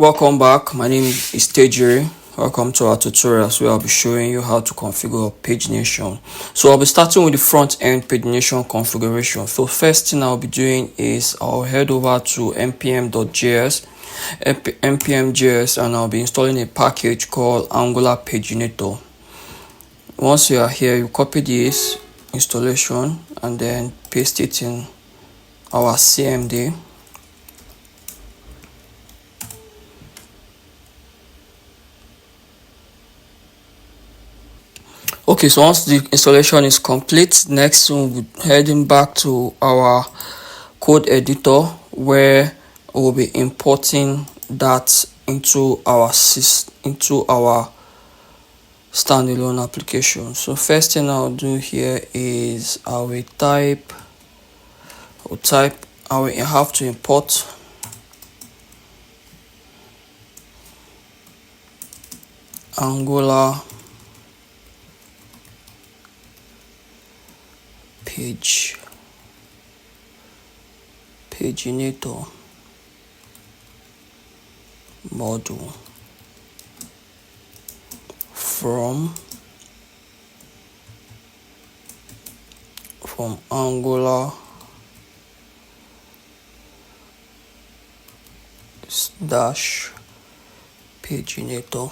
Welcome back. My name is Tejiri. Welcome to our tutorials where I'll be showing you how to configure Pagination. So I'll be starting with the front end Pagination configuration. So first thing I'll be doing is I'll head over to npm.js and I'll be installing a package called Angular Paginator. Once you are here, you copy this installation and then paste it in our CMD. Okay, so once the installation is complete, next we'll be heading back to our code editor where we'll be importing that into our standalone application. So first thing I'll do here is I will have to import Angular Paginator module from Angular dash Paginator.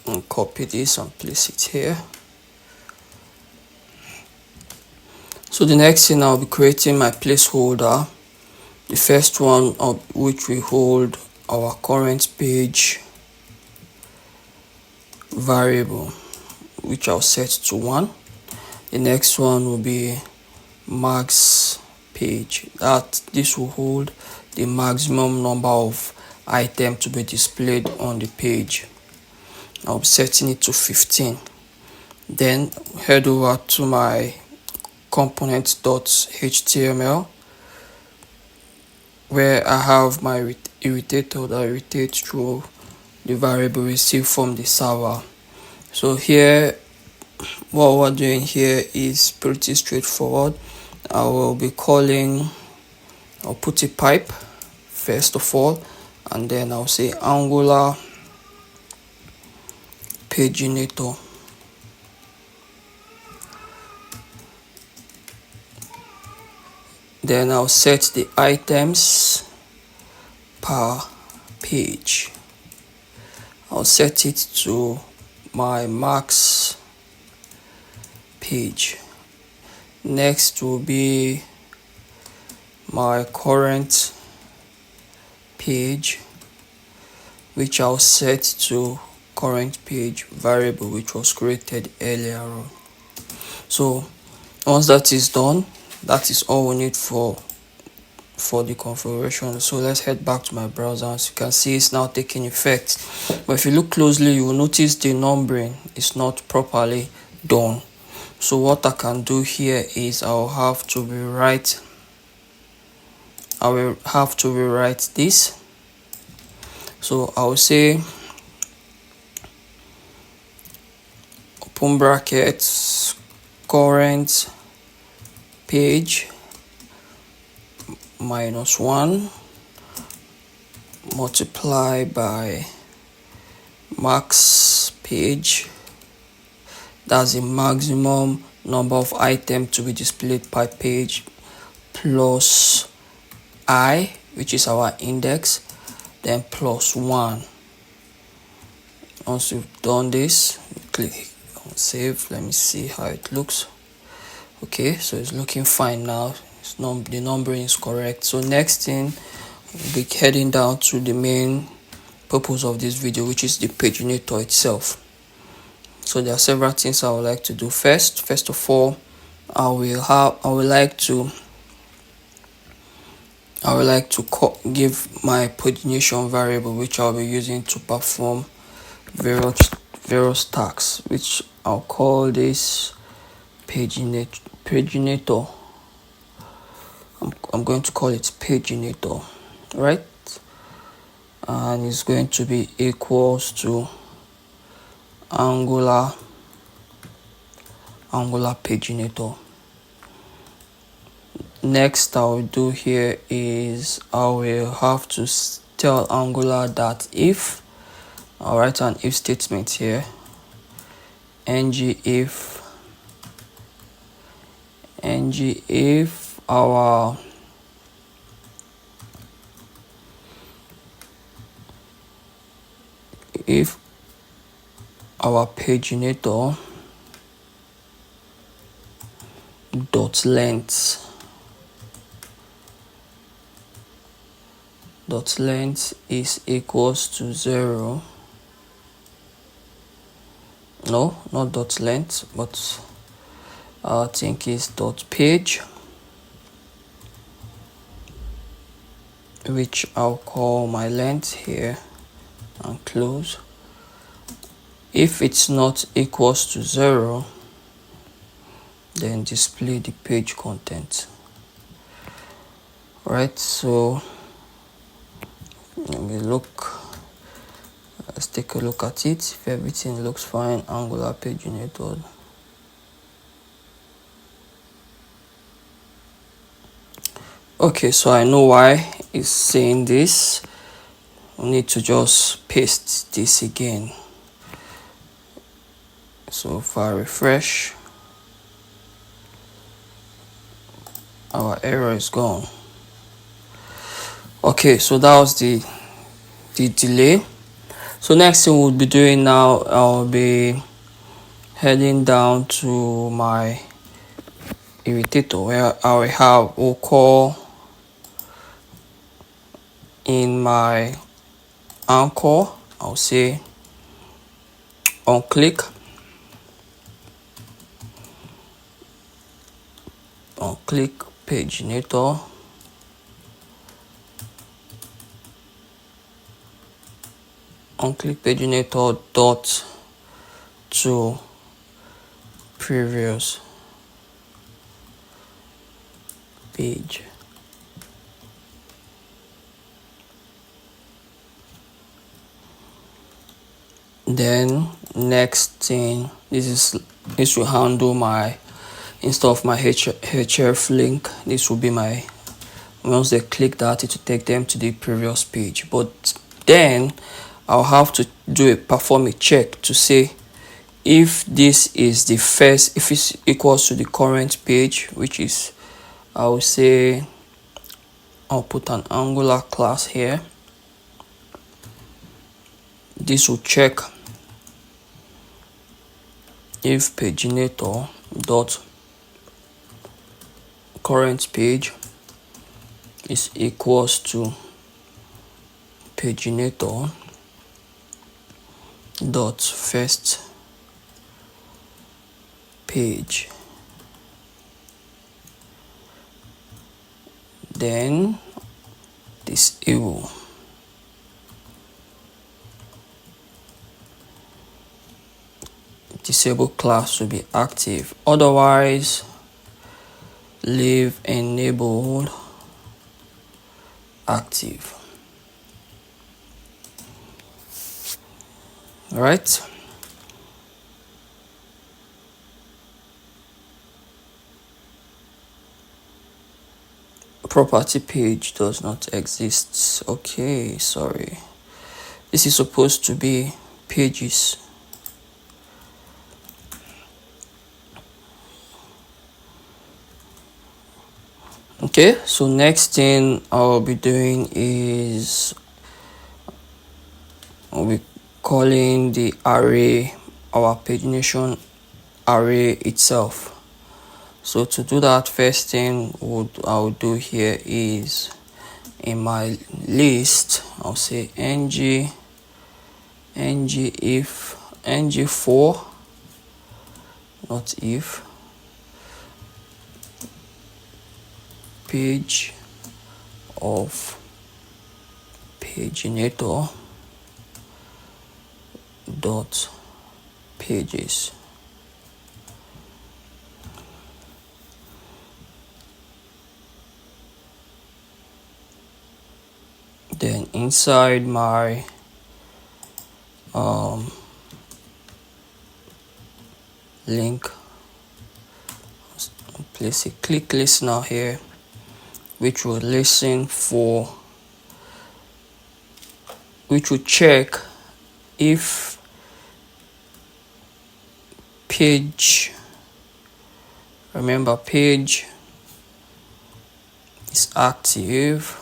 And copy this and place it here. So the next thing, I'll be creating my placeholder. The first one of which we hold our current page variable, which I'll set to 1. The next one will be max page. This will hold the maximum number of items to be displayed on the page. I'll be setting it to 15. Then head over to my component.html where I have my irritator that irritates through the variable received from the server. So here, what we're doing here is pretty straightforward. I'll put a pipe first of all, and then I'll say Angular Paginator. Then I'll set the items per page. I'll set it to my max page. Next will be my current page, which I'll set to current page variable, which was created earlier on. So once that is done, that is all we need for the configuration. So let's head back to my browser. As you can see, it's now taking effect, but if you look closely, you will notice the numbering is not properly done. So what I can do here is I will have to rewrite this. So I will say open brackets current page -1 multiply by max page. That's the maximum number of items to be displayed per page, plus I, which is our index, then plus 1. Once you've done this, click on save. Let me see how it looks. Okay, so it's looking fine now. The numbering is correct. So next thing, we'll be heading down to the main purpose of this video, which is the Paginator itself. So there are several things I would like to do. First of all, I would like to give my pagination variable, which I'll be using to perform various tasks, which I'll call this Paginator. I'm going to call it Paginator, right? And it's going to be equals to Angular Paginator. next I'll do here is I will have to tell Angular that if I'll write an if statement here, ng if our paginator dot length is equals to 0. No, not dot length, but I think it's dot page, which I'll call my length here and close. If it's not equals to 0, then display the page content. Right, so let's take a look at it. If everything looks fine, Angular Paginator. Okay, so I know why it's saying this. We need to just paste this again. So if I refresh, our error is gone. Okay, so that was the delay. So next thing we'll be doing now, I'll be heading down to my irritator where we'll call in my anchor, I'll say on click Paginator dot to previous page. Then next thing, this will handle my, instead of my href link, this will be my, once they click that, it will take them to the previous page. But then I'll have to perform a check to say if this is the first, if it's equals to the current page, which is, I will say, I'll put an Angular class here. This will check if Paginator dot current page is equals to Paginator dot first page. Then disable class will be active, otherwise leave enabled active. All right, property page does not exist. Okay, sorry, this is supposed to be pages. Okay, so next thing I'll be doing is I'll be calling the array, our pagination array itself. So to do that, first thing I'll do here is in my list, I'll say ng if ng4, not if, page of Paginator dot pages. Then inside my link, place a click listener here. which will listen for, which will check if page, remember page is active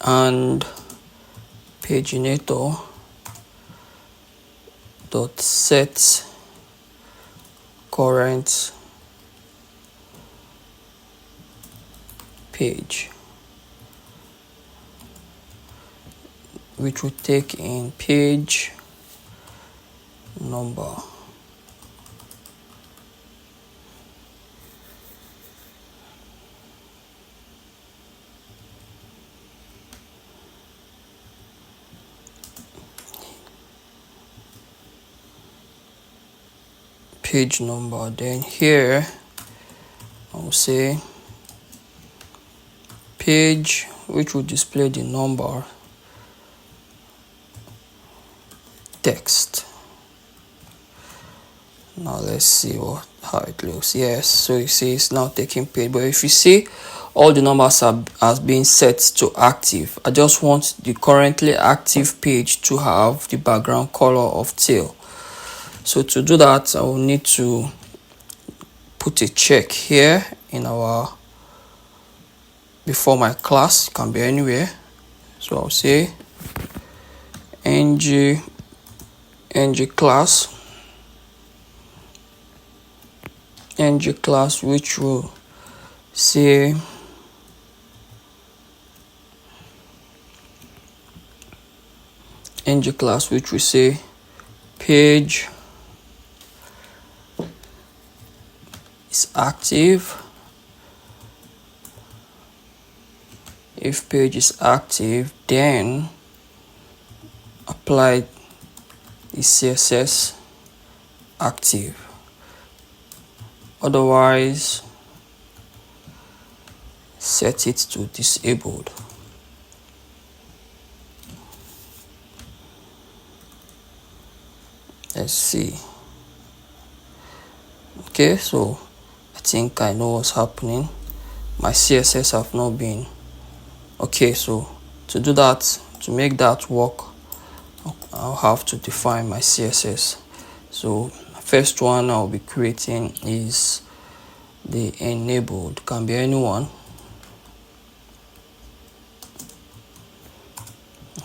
and Paginator dot set current page, which will take in page number. Page number. Then here I'll say page, which will display the number text. Now let's see how it looks. Yes, so you see it's now taking page, but if you see all the numbers has been set to active, I just want the currently active page to have the background color of teal. So to do that, I will need to put a check here in our before my class. It can be anywhere. So I'll say ng class, which will say page is active. If page is active, then apply the CSS active. Otherwise, set it to disabled. Let's see. Okay, so I think I know what's happening. My CSS have not been okay. So to do that, to make that work, I'll have to define my CSS. So first one I'll be creating is the enabled, can be anyone.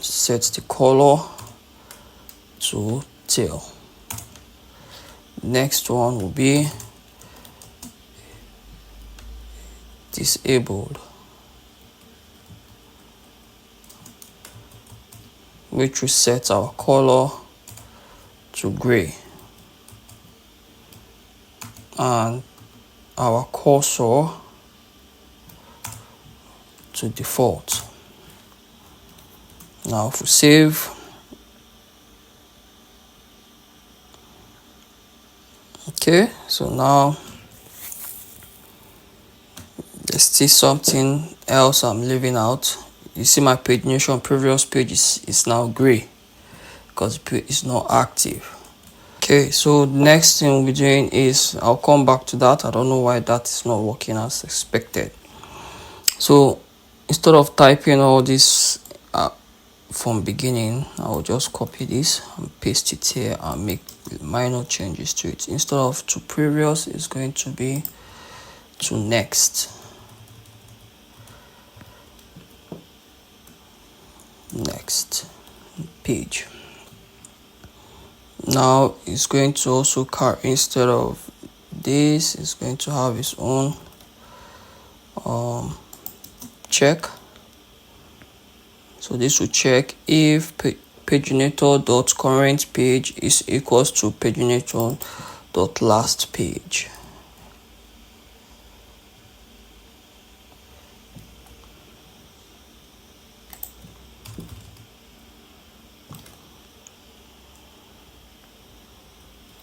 Set the color to teal. Next one will be disabled, which will set our color to gray and our cursor to default. Now if we save, okay, so now there's still something else I'm leaving out. You see my pagination previous page is now gray because the page is not active. Okay, so the next thing we'll be doing is, I'll come back to that. I don't know why that is not working as expected. So instead of typing all this from beginning, I'll just copy this and paste it here and make minor changes to it. Instead of to previous, it's going to be to next. Next page. Now it's going to also carry, instead of this, it's going to have its own check. So this will check if paginator.current page is equals to paginator.last page.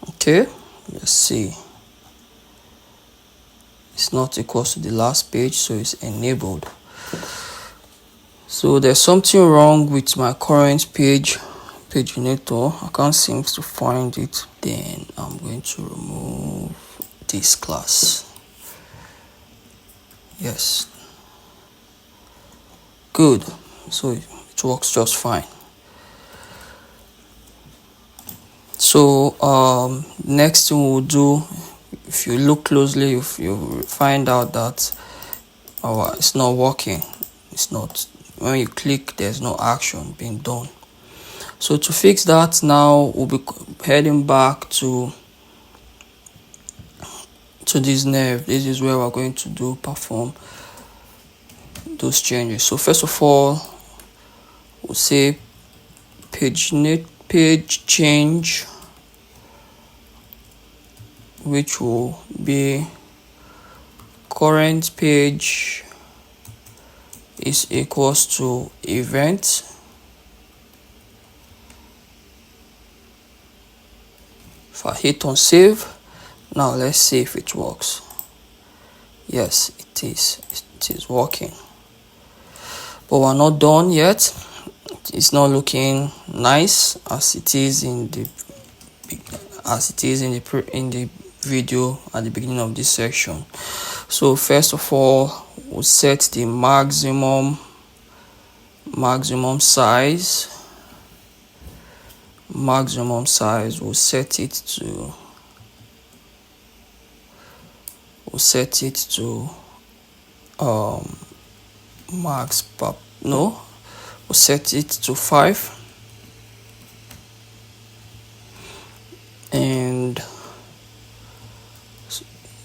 Okay, let's see. It's not equals to the last page, so it's enabled. So there's something wrong with my current page Paginator. I can't seem to find it. Then I'm going to remove this class. Yes, good. So it works just fine. So next thing we'll do, if you look closely, if you find out that it's not working, it's not, when you click there's no action being done. So to fix that, now we'll be heading back to this nav. This is where we're going to perform those changes. So first of all, we'll say page change, which will be current page is equals to event. If I hit on save, now let's see if it works. Yes, it is working, but we're not done yet. It's not looking nice as it is in the video at the beginning of this section. So first of all, we'll set the maximum size. We'll set it to max per, no, we'll set it to 5, and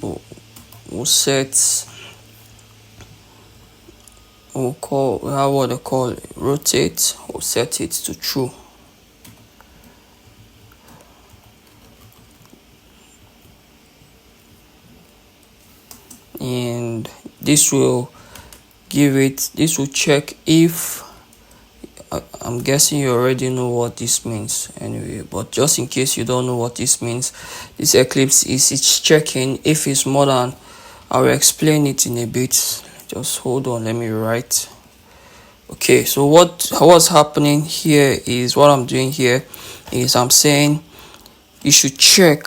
we'll set, rotate. We'll set it to true. And this will check if, I'm guessing you already know what this means anyway, but just in case you don't know what this means, this Eclipse it's checking if it's more than, I will explain it in a bit. Just hold on, let me write. Okay, so what's happening here is, what I'm doing here is I'm saying you should set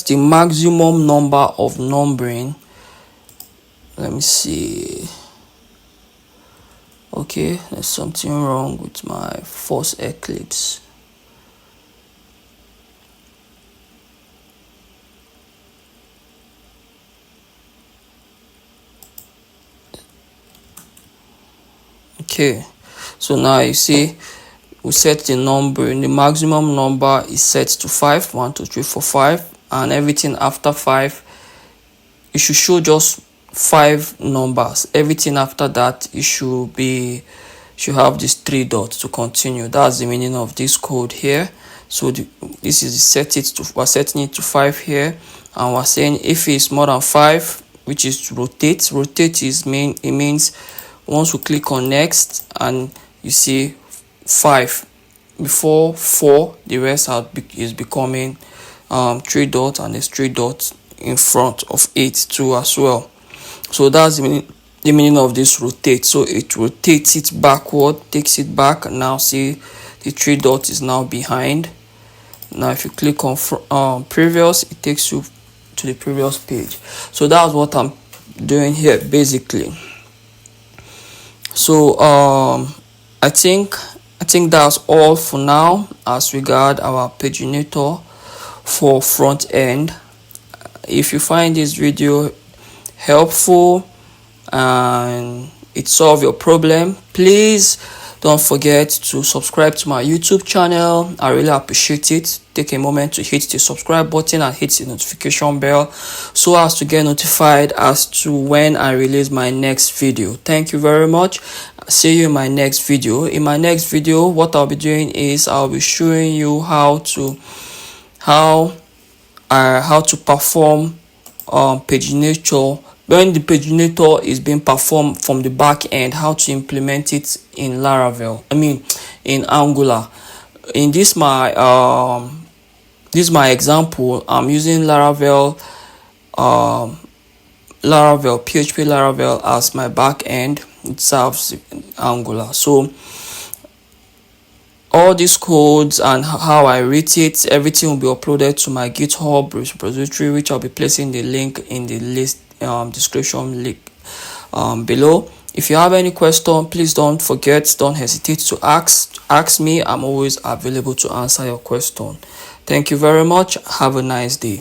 the maximum number of numbering. Let me see. Okay, there's something wrong with my first Eclipse. Okay, so now you see we set the maximum number is set to 5. 1 2 3 4 5, and everything after 5, it should show just 5 numbers. Everything after that, it should have these 3 dots to continue. That's the meaning of this code here. So this is we're setting it to 5 here, and we're saying if it's more than 5, which is rotate. Rotate it means once we click on next and you see 5 before 4, the rest is becoming 3 dots, and there's 3 dots in front of it too as well. So that's the meaning of this rotate. So it rotates it backward, takes it back, and now see the 3 dots is now behind. Now if you click on previous, it takes you to the previous page. So that's what I'm doing here basically. So I think that's all for now as regard our Paginator for front end. If you find this video helpful and it solved your problem, please don't forget to subscribe to my YouTube channel. I really appreciate it. Take a moment to hit the subscribe button and hit the notification bell so as to get notified as to when I release my next video. Thank you very much. See you in my next video. In my next video, what I'll be doing is I'll be showing you how to perform Paginator. When the Paginator is being performed from the back end, how to implement it in Laravel. In Angular. In this my example. I'm using Laravel, PHP Laravel as my back end. It serves Angular. So all these codes and how I rate it, everything will be uploaded to my GitHub repository, which I'll be placing the link in the list description link below. If you have any question, please don't hesitate to ask me. I'm always available to answer your question. Thank you very much. Have a nice day.